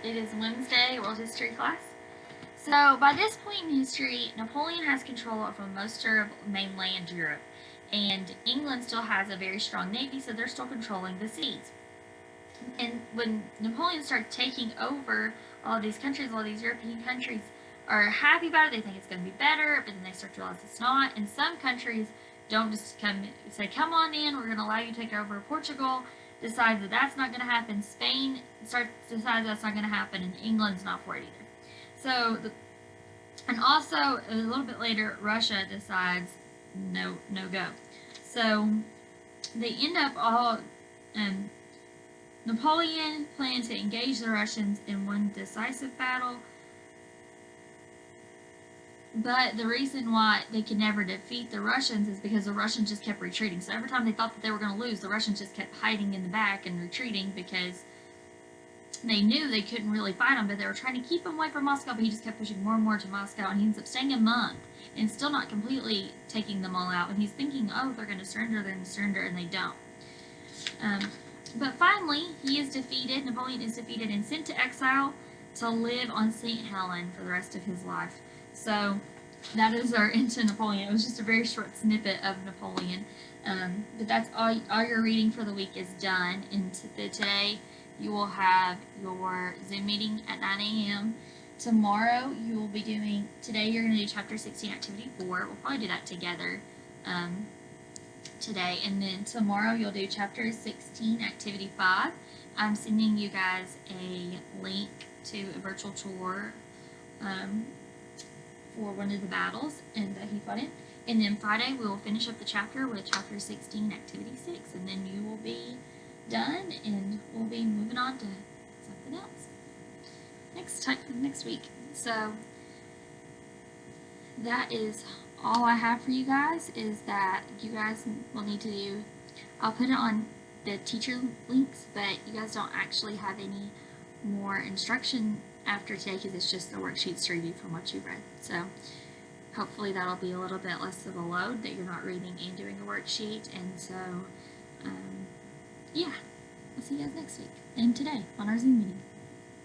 It is Wednesday, World History class. So, by this point in history, Napoleon has control over most of mainland Europe, and England still has a very strong navy, so they're still controlling the seas. And when Napoleon starts taking over all these countries, all these European countries are happy about it. They think it's going to be better, but then they start to realize it's not. And some countries don't just come on in, we're going to allow you to take over. Portugal decides that that's not going to happen. Spain decides that's not going to happen, and England's not for it either. So, and also a little bit later, Russia decides no go. So they end up all. Napoleon planned to engage the Russians in one decisive battle, but the reason why they could never defeat the Russians is because the Russians just kept retreating. So every time they thought that they were going to lose, the Russians just kept hiding in the back and retreating because they knew they couldn't really fight him, but they were trying to keep him away from Moscow, but he just kept pushing more and more to Moscow, and he ends up staying a month and still not completely taking them all out. And he's thinking, oh, they're going to surrender, and they don't. But finally, he is defeated. Napoleon is defeated and sent to exile to live on St. Helena for the rest of his life. So that is our into Napoleon. It was just a very short snippet of Napoleon. But that's all your reading for the week is done. And today you will have your Zoom meeting at 9 a.m. Tomorrow you will be doing, today you're going to do Chapter 16, Activity 4. We'll probably do that together today. And then tomorrow you'll do Chapter 16, Activity 5. I'm sending you guys a link to a virtual tour for one of the battles and that he fought in. And then Friday we will finish up the chapter with Chapter 16, Activity 6. And then you will be done and we'll be moving on to something else next week. So that is all I have for you guys, is that you guys will need to do, I'll put it on the teacher links, but you guys don't actually have any more instruction after today because it's just the worksheets to review from what you read. So hopefully that'll be a little bit less of a load that you're not reading and doing a worksheet. And so yeah, I'll see you guys next week and today on our Zoom meeting.